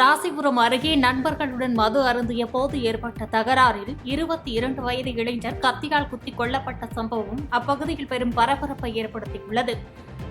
ராசிபுரம் அருகே நண்பர்களுடன் மது அருந்திய போது ஏற்பட்ட தகராறில் 22 வயது இளைஞர் கத்தியால் குத்திக் கொல்லப்பட்ட சம்பவம் அப்பகுதியில் பெரும் பரபரப்பை ஏற்படுத்தியுள்ளது.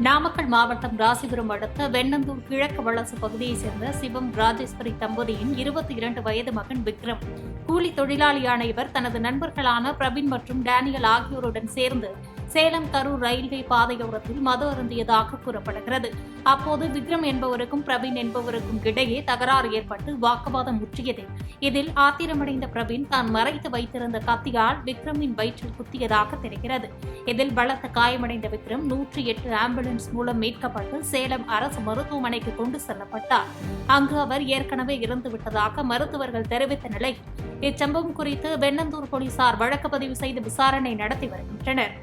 நாமக்கல் மாவட்டம் ராசிபுரம் அடுத்த வெண்ணந்தூர் கிழக்கு வளசு பகுதியைச் சேர்ந்த சிவம் ராஜேஸ்வரி தம்பதியின் 22 வயது மகன் விக்ரம். கூலி தொழிலாளியான இவர் தனது நண்பர்களான பிரவீன் மற்றும் டேனியல் ஆகியோருடன் சேர்ந்து சேலம் கரூர் ரயில்வே பாதையோரத்தில் மது அருந்தியதாக கூறப்படுகிறது. அப்போது விக்ரம் என்பவருக்கும் பிரவீன் என்பவருக்கும் இடையே தகராறு ஏற்பட்டு வாக்குவாதம் முற்றியது. இதில் ஆத்திரமடைந்த பிரவீன் தான் மறைத்து வைத்திருந்த கத்தியால் விக்ரமின் வயிற்றில் குத்தியதாக தெரிகிறது. இதில் பலத்த காயமடைந்த விக்ரம் 108 ஆம்புலன்ஸ் மூலம் மீட்கப்பட்டு சேலம் அரசு மருத்துவமனைக்கு கொண்டு செல்லப்பட்டார். அங்கு அவர் ஏற்கனவே இறந்துவிட்டதாக மருத்துவர்கள் தெரிவித்த நிலையில் இச்சம்பவம் குறித்து வெண்ணந்தூர் போலீசார் வழக்கு பதிவு செய்து விசாரணை நடத்தி வருகின்றனர்.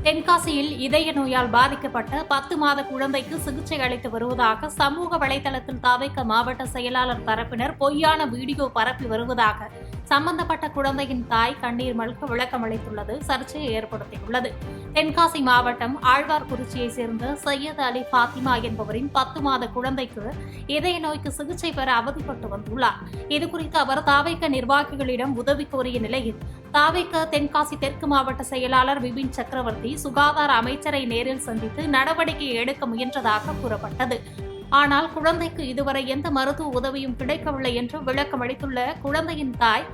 தென்காசியில் இதய நோயால் பாதிக்கப்பட்ட 10 மாத குழந்தைக்கு சிகிச்சை அளித்து வருவதாக சமூக வலைதளத்தில் தவிக மாவட்ட செயலாளர் தரப்பினர் பொய்யான வீடியோ பரப்பி வருவதாக சம்பந்தப்பட்ட குழந்தையின் தாய் கண்ணீர் மல்க விளக்கம் அளித்துள்ளது சர்ச்சையை ஏற்படுத்தியுள்ளது. தென்காசி மாவட்டம் ஆழ்வார்குறிச்சியைச் சேர்ந்த சையத் அலி பாத்திமா என்பவரின் 10 மாத குழந்தைக்கு இதய நோய்க்கு சிகிச்சை பெற அவதிப்பட்டு வந்துள்ளார். இதுகுறித்து அவர் தவிக நிர்வாகிகளிடம் உதவி கோரிய நிலையில் தவிக தென்காசி தெற்கு மாவட்ட செயலாளர் விபின் சக்கரவர்த்தி சுகாதார அமைச்சரை நேரில் சந்தித்து நடவடிக்கை எடுக்க முயன்றதாக கூறப்பட்டது. ஆனால் குழந்தைக்கு இதுவரை எந்த மருத்துவ உதவியும் கிடைக்கவில்லை என்று விளக்கம் அளித்துள்ள குழந்தையின் தாய்,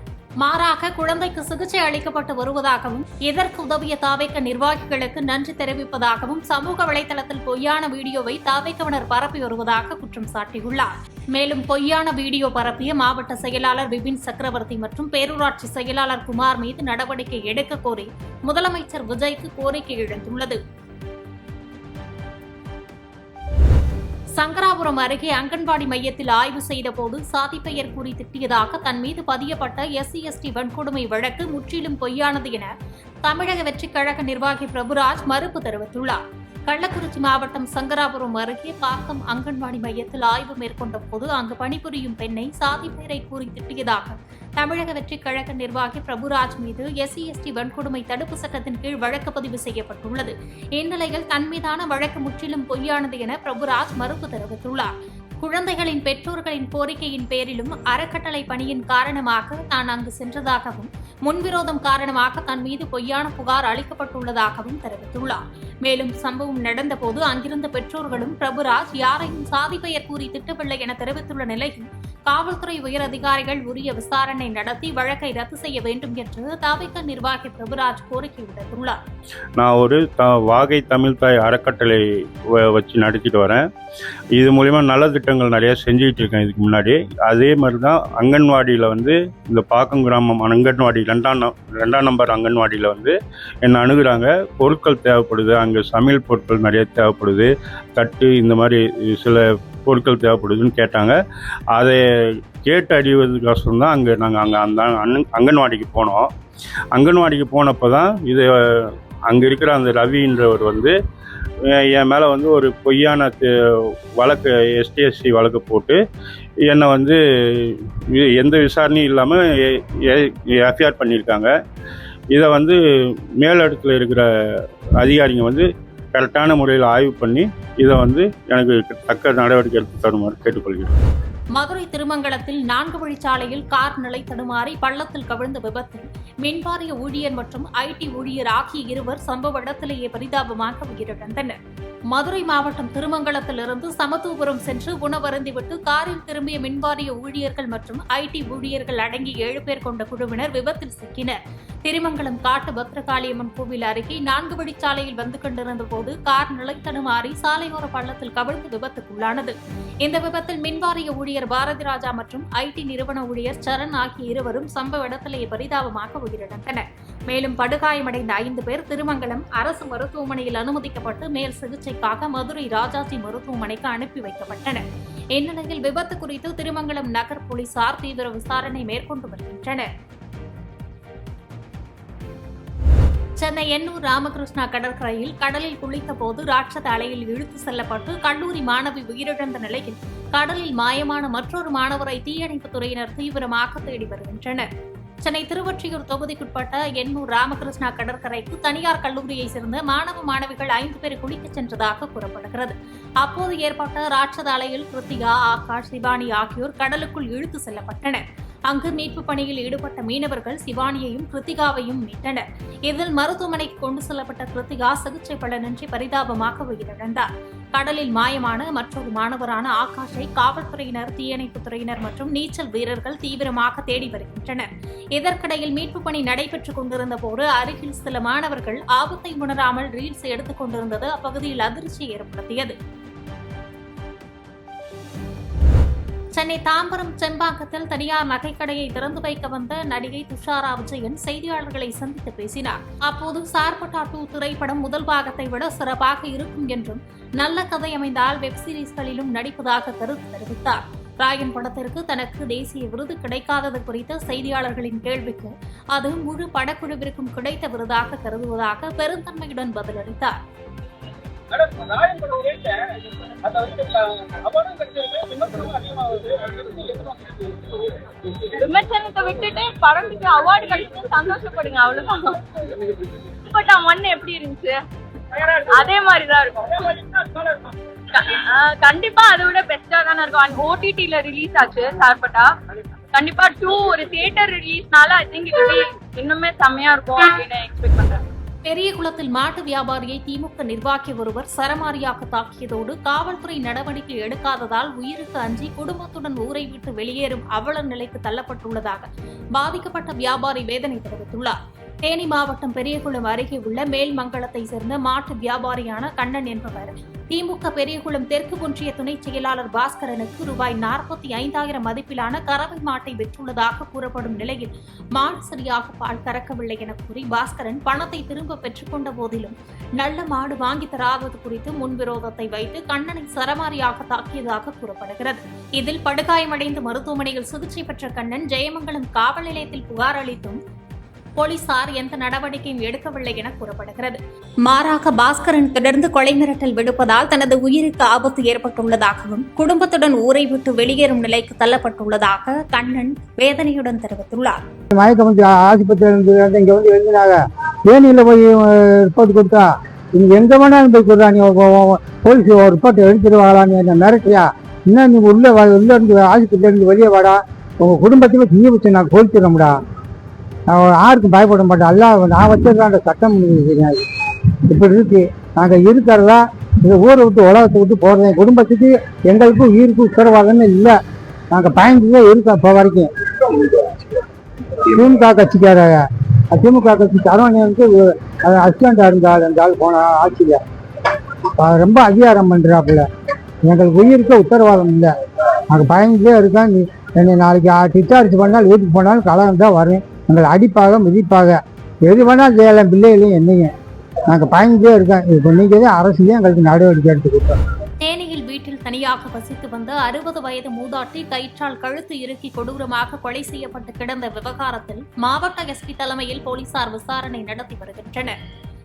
மாறாக குழந்தைக்கு சிகிச்சை அளிக்கப்பட்டு வருவதாகவும் இதற்கு உதவிய தவிக நிர்வாகிகளுக்கு நன்றி தெரிவிப்பதாகவும் சமூக வலைதளத்தில் பொய்யான வீடியோவை தவிகவினர் பரப்பி வருவதாக குற்றம் சாட்டியுள்ளார். மேலும் பொய்யான வீடியோ பரப்பிய மாவட்ட செயலாளர் விபின் சக்கரவர்த்தி மற்றும் பேரூராட்சி செயலாளர் குமார் மீது நடவடிக்கை எடுக்க கோரி முதலமைச்சர் விஜய்க்கு கோரிக்கை எழுந்துள்ளது. சங்கராபுரம் அருகே அங்கன்வாடி மையத்தில் ஆய்வு செய்தபோது சாதி பெயர் கூறி திட்டியதாக தன் மீது பதியப்பட்ட SC/ST வன்கொடுமை வழக்கு முற்றிலும் பொய்யானது என தமிழக வெற்றிக் கழக நிர்வாகி பிரபுராஜ் மறுப்பு தெரிவித்துள்ளார். கள்ளக்குறிச்சி மாவட்டம் சங்கராபுரம் அருகே பாக்கம் அங்கன்வாடி மையத்தில் ஆய்வு மேற்கொண்ட போது அங்கு பணிபுரியும் பெண்ணை சாதி பெயரை கூறி திட்டியதாக தமிழக வெற்றிக் கழக நிர்வாகி பிரபுராஜ் மீது SC/ST வன்கொடுமை தடுப்பு சட்டத்தின் கீழ் வழக்கு பதிவு செய்யப்பட்டுள்ளது. இந்நிலையில் தன் மீதான வழக்கு முற்றிலும் பொய்யானது என பிரபுராஜ் மறுப்பு தெரிவித்துள்ளார். குழந்தைகளின் பெற்றோர்களின் கோரிக்கையின் பேரிலும் அறக்கட்டளை பணியின் காரணமாக தான் அங்கு சென்றதாகவும் முன்விரோதம் காரணமாக தன் மீது பொய்யான புகார் அளிக்கப்பட்டுள்ளதாகவும் தெரிவித்துள்ளார். மேலும் சம்பவம் நடந்தபோது அங்கிருந்த பெற்றோர்களும் பிரபுராஜ் யாரையும் சாதி பெயர் கூறி திட்டவில்லை என தெரிவித்துள்ள நிலையில் காவல்துறை உயர் அதிகாரிகள் உரிய விசாரணை நடத்தி வழக்கை ரத்து செய்ய வேண்டும் என்று தவிக நிர்வாகி பிரபுராஜ் கோரிக்கை விடுத்துள்ளார். நான் ஒரு வாகை தமிழ் தாய் அறக்கட்டளை வச்சு நடத்திட்டு வரேன். இது மூலிமா நல்ல திட்டங்கள் நிறைய செஞ்சுக்கிட்டு இருக்கேன். இதுக்கு முன்னாடி அதே மாதிரி தான் அங்கன்வாடியில் இந்த பாக்கம் கிராமம் அங்கன்வாடி ரெண்டாம் நம்பர் அங்கன்வாடியில் என்னை அணுகுறாங்க. பொருட்கள் தேவைப்படுது, அங்கே சமையல் பொருட்கள் நிறைய தேவைப்படுது, தட்டு இந்த மாதிரி சில பொருட்கள் தேவைப்படுதுன்னு கேட்டாங்க. அதை கேட்டு அறிவதுக்கோசரம் தான் நாங்கள் அந்த அங்கன்வாடிக்கு போனோம். அங்கன்வாடிக்கு போனப்போ தான் இது அங்கே இருக்கிற அந்த ரவின்றவர் என் மேலே ஒரு பொய்யான வழக்கு ST/ST வழக்கு போட்டு என்னை எந்த விசாரணையும் இல்லாமல் எஃப்ஐஆர் பண்ணியிருக்காங்க. இதை மேலிடத்தில் இருக்கிற அதிகாரிங்க கரெக்டான முறையில் ஆய்வு பண்ணி இதை எனக்கு தக்க நடவடிக்கை எடுத்து தருமாறு கேட்டுக்கொள்கிறேன். மதுரை திருமங்கலத்தில் 4 வழிச்சாலையில் கார் நிலை தடுமாறி பள்ளத்தில் கவிழ்ந்த விபத்தில் மின்வாரிய ஊழியர் மற்றும் IT ஊழியர் ஆகிய இருவர் சம்பவ இடத்திலேயே பரிதாபமாக உயிரிழந்தனர். மதுரை மாவட்டம் திருமங்கலத்திலிருந்து சமத்துவபுரம் சென்று உணவருந்திவிட்டு காரில் திரும்பிய மின்வாரிய ஊழியர்கள் மற்றும் IT ஊழியர்கள் அடங்கி 7 பேர் கொண்ட குழுவினர் விபத்தில் சிக்கினர். திருமங்கலம் காட்டு பத்ரகாளியம்மன் கோவில் அருகே 4 வழிச்சாலையில் வந்து கொண்டிருந்த போது கார் நிலை தடுமாறி சாலையோர பள்ளத்தில் கவிழ்ந்து விபத்துக்குள்ளானது. இந்த விபத்தில் மின்வாரிய ஊழியர் பாரதி ராஜா மற்றும் IT நிறுவன ஊழியர் சரண் ஆகிய இருவரும் சம்பவ இடத்திலேயே பரிதாபமாக உயிரிழந்தனர். மேலும் படுகாயமடைந்த 5 பேர் திருமங்கலம் அரசு மருத்துவமனையில் அனுமதிக்கப்பட்டு மேல் சிகிச்சைக்காக மதுரை ராஜாஜி மருத்துவமனைக்கு அனுப்பி வைக்கப்பட்டனர். இந்நிலையில் விபத்து குறித்து திருமங்கலம் நகர் போலீசார் தீவிர விசாரணை மேற்கொண்டு வருகின்றனர். சென்னை எண்ணூர் ராமகிருஷ்ணா கடற்கரையில் கடலில் குளித்த போது ராட்சத அலையில் இழுத்து செல்லப்பட்டு கல்லூரி மாணவி உயிரிழந்த நிலையில் கடலில் மாயமான மற்றொரு மாணவரை தீயணைப்புத் துறையினர் தீவிரமாக தேடி வருகின்றனர். சென்னை திருவொற்றியூர் தொகுதிக்குட்பட்ட எண்ணூர் ராமகிருஷ்ணா கடற்கரைக்கு தனியார் கல்லூரியை சேர்ந்த மாணவ மாணவிகள் 5 பேர் குளிக்கச் சென்றதாக கூறப்படுகிறது. அப்போது ஏற்பட்ட ராட்சத அலையில் கிருத்திகா, ஆகாஷ், சிவானி ஆகியோர் கடலுக்குள் இழுத்து செல்லப்பட்டனர். அங்கு மீட்பு பணியில் ஈடுபட்ட மீனவர்கள் சிவானியையும் கிருத்திகாவையும் மீட்டனர். இதில் மருத்துவமனைக்கு கொண்டு செல்லப்பட்ட கிருத்திகா சிகிச்சை பலனின்றி பரிதாபமாக உயிரிழந்தார். கடலில் மாயமான மற்றொரு மாணவரான ஆகாஷை காவல்துறையினர், தீயணைப்புத் துறையினர் மற்றும் நீச்சல் வீரர்கள் தீவிரமாக தேடி வருகின்றனர். இதற்கிடையில் மீட்பு பணி நடைபெற்றுக் கொண்டிருந்த போது அருகில் சில மாணவர்கள் ஆபத்தை உணராமல் ரீல்ஸ் எடுத்துக் கொண்டிருந்தது அப்பகுதியில் அதிர்ச்சியை ஏற்படுத்தியது. சென்னை தாம்பரம் செம்பாக்கத்தில் தனியார் நகைக்கடையை திறந்து வைக்க வந்த நடிகை துஷாரா விஜயன் செய்தியாளர்களை சந்தித்து பேசினார். அப்போது சார்பட்டா 2 திரைப்படம் முதல் பாகத்தை விட சிறப்பாக இருக்கும் என்றும், நல்ல கதை அமைந்தால் வெப் சீரிஸ்களிலும் நடிப்பதாக கருத்து தெரிவித்தார். ராயன் படத்திற்கு தனக்கு தேசிய விருது கிடைக்காதது குறித்த செய்தியாளர்களின் கேள்விக்கு அது முழு படக்குழுவிற்கும் கிடைத்த விருதாக கருதுவதாக பெருந்தன்மையுடன் பதிலளித்தார். விமர்சனத்தை விட்டுட்டு படத்துக்கு அவார்டு கிடைச்சு சந்தோஷப்படுங்க, அவ்வளவுதான். பட் மண் எப்படி இருந்துச்சு அதே மாதிரிதான் இருக்கும். கண்டிப்பா அதை விட பெஸ்டா தானே இருக்கும். OTT-ல ரிலீஸ் ஆச்சு சார்பட்டா. கண்டிப்பா 2 ஒரு தியேட்டர் ரிலீஸ்னால ஐ திங்க் இது இன்னுமே செம்மையா இருக்கும் அப்படின்னு எக்ஸ்பெக்ட் பண்றேன். பெரியகுளத்தில் மாட்டு வியாபாரியை திமுக நிர்வாகி ஒருவர் சரமாரியாக தாக்கியதோடு காவல்துறை நடவடிக்கை எடுக்காததால் உயிருக்கு அஞ்சி குடும்பத்துடன் ஊரை விட்டு வெளியேறும் அவல நிலைக்கு தள்ளப்பட்டுள்ளதாக பாதிக்கப்பட்ட வியாபாரி வேதனை தெரிவித்துள்ளார். தேனி மாவட்டம் பெரியகுளம் அருகே உள்ள மேல்மங்கலத்தை சேர்ந்த மாட்டு வியாபாரியான கண்ணன் என்பவர் திமுக பெரியகுளம் தெற்கு ஒன்றிய துணை செயலாளர் பாஸ்கரனுக்கு ரூபாய் 45,000 மதிப்பிலான கறவை மாட்டை விற்றுள்ளதாக கூறப்படும் நிலையில் மாடு சரியாக பால் கறக்கவில்லை என கூறி பாஸ்கரன் பணத்தை திரும்ப பெற்றுக்கொண்ட போதிலும் நல்ல மாடு வாங்கி தராதது குறித்து முன்விரோதத்தை வைத்து கண்ணனை சரமாரியாக தாக்கியதாக கூறப்படுகிறது. இதில் படுகாயமடைந்து மருத்துவமனையில் சிகிச்சை பெற்ற கண்ணன் ஜெயமங்கலம் காவல் நிலையத்தில் புகார் அளித்தும் போலீசார் எந்த நடவடிக்கையும் எடுக்கவில்லை என கூறப்படுகிறது. மாறாக பாஸ்கரன் தொடர்ந்து கொலை மிரட்டல் விடுப்பதால் தனது உயிருக்கு ஆபத்து ஏற்பட்டுள்ளதாகவும் குடும்பத்துடன் ஊரை விட்டு வெளியேறும் நிலைக்கு தள்ளப்பட்டுள்ளதாக கண்ணன் வேதனையுடன் தெரிவித்துள்ளார். மயக்கம் ஆஸ்பத்திரி இங்க வந்து எழுதினாங்க, தேனியில போய் ரிப்போர்ட் கொடுத்தா நீங்க எங்க வேணாலும் போய் கொடுறா, நீ போலீஸ் ஒரு ரிப்போர்ட் எடுத்துருவாங்களான்னு என்ன மிரட்டியா? இன்னும் நீங்க உள்ள இருந்து ஆஸ்பத்திரியில இருந்து வெளியே வாடா, உங்க குடும்பத்தையுமே தீய வச்சு நான் கோலிச்சிடமுடா, நான் யாருக்கும் பயப்பட மாட்டேன், எல்லாம் நான் வச்சிருக்காண்ட சட்டம் தெரியாது. இப்படி இருக்கு. நாங்கள் இருக்கிறதா இந்த ஊரை விட்டு உலகத்தை விட்டு போகிறேன். குடும்பத்துக்கு எங்களுக்கும் உயிருக்கு உத்தரவாதம்னு இல்லை. நாங்கள் பயந்துதான் இருக்கோம் இப்போ வரைக்கும். திமுக கட்சிக்காரங்க, திமுக கட்சி தரவணை வந்து அசிஸ்டண்டாக இருந்தால் அந்த ஆள் போன ஆட்சியில் ரொம்ப அதிகாரம் பண்ணுறாப்புல. எங்களுக்கு உயிருக்கு உத்தரவாதம் இல்லை. நாங்கள் பயந்துதான் இருக்கோம். என்னை நாளைக்கு டிஸ்சார்ஜ் பண்ணாலும் வீட்டுக்கு போனாலும் கலகம் தான் வரேன். எங்களை அடிப்பாக மிதிப்பாக எது வேணாலும் செய்யலாம், பிள்ளைகளையும் என்னைங்க. நாங்கள் பயந்துட்டே இருக்கோம். இப்போ நீங்கள் தான் அரசுலேயே எங்களுக்கு நடவடிக்கை எடுத்து கொடுத்தோம். தேனியில் வீட்டில் தனியாக வசித்து வந்த 60 வயது மூதாட்டி கயிற்றால் கழுத்து இறுக்கி கொடூரமாக கொலை செய்யப்பட்டு கிடந்த விவகாரத்தில் மாவட்ட எஸ்பி தலைமையில் போலீசார் விசாரணை நடத்தி வருகின்றனர்.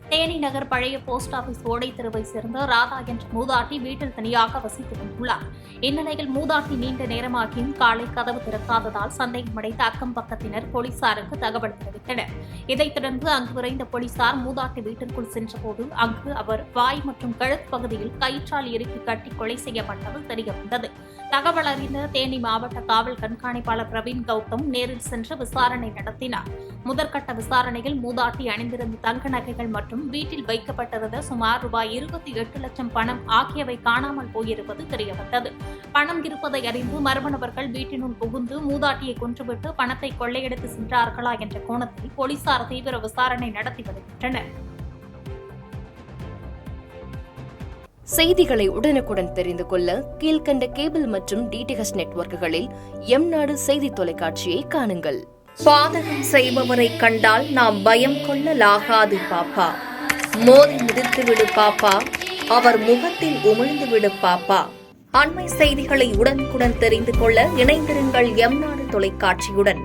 தேனி நகர் பழைய போஸ்ட் ஆபீஸ் ஓடை தெருவை சேர்ந்த ராதா என்ற மூதாட்டி வீட்டில் தனியாக வசித்து வந்துள்ளார். இந்நிலையில் மூதாட்டி நீண்ட நேரமாகியும் காலை கதவு திறக்காததால் சந்தேகமடைந்த அக்கம் பக்கத்தினர் போலீசாருக்கு தகவல் தெரிவித்தனர். இதைத் தொடர்ந்து அங்கு விரைந்த போலீசார் மூதாட்டி வீட்டிற்குள் சென்றபோது அங்கு அவர் வாய் மற்றும் கழுத்து பகுதியில் கயிற்றால் இறுக்கி கட்டி கொலை செய்யப்பட்டது தெரியவந்தது. தகவல் அறிந்த தேனி மாவட்ட காவல் கண்காணிப்பாளர் பிரவீன் கௌதம் நேரில் சென்று விசாரணை நடத்தினார். முதற்கட்ட விசாரணையில் மூதாட்டி அணிந்திருந்த தங்க நகைகள் மற்றும் வீட்டில் வைக்கப்பட்டிருந்த சுமார் ரூபாய் 28 லட்சம் பணம் ஆகியவை காணாமல் போயிருப்பது தெரியவந்தது. பணம் இருப்பதை அறிந்து மர்ம நபர்கள் வீட்டினுள் புகுந்து மூதாட்டியை கொன்றுவிட்டு பணத்தை கொள்ளையடித்து சென்றார்களா என்ற கோணத்தில் போலீசார் தீவிர விசாரணை நடத்தி வருகின்றனர். செய்திகளை உடனுக்குடன் தெரிந்து கொள்ள கீழ்கண்ட கேபிள் மற்றும் DTH நெட்வொர்க்குகளில் எம்நாடு செய்தி தொலைக்காட்சியை காணுங்கள். பாதகம் செய்பவரை கண்டால் நாம் பயம் கொள்ளலாகாது பாப்பா. மோதி மிதித்து விடு பாப்பா, அவர் முகத்தில் உமிழ்ந்து விடு பாப்பா. அண்மை செய்திகளை உடனுக்குடன் தெரிந்து கொள்ள இணைந்திருங்கள் எம்நாடு தொலைக்காட்சியுடன்.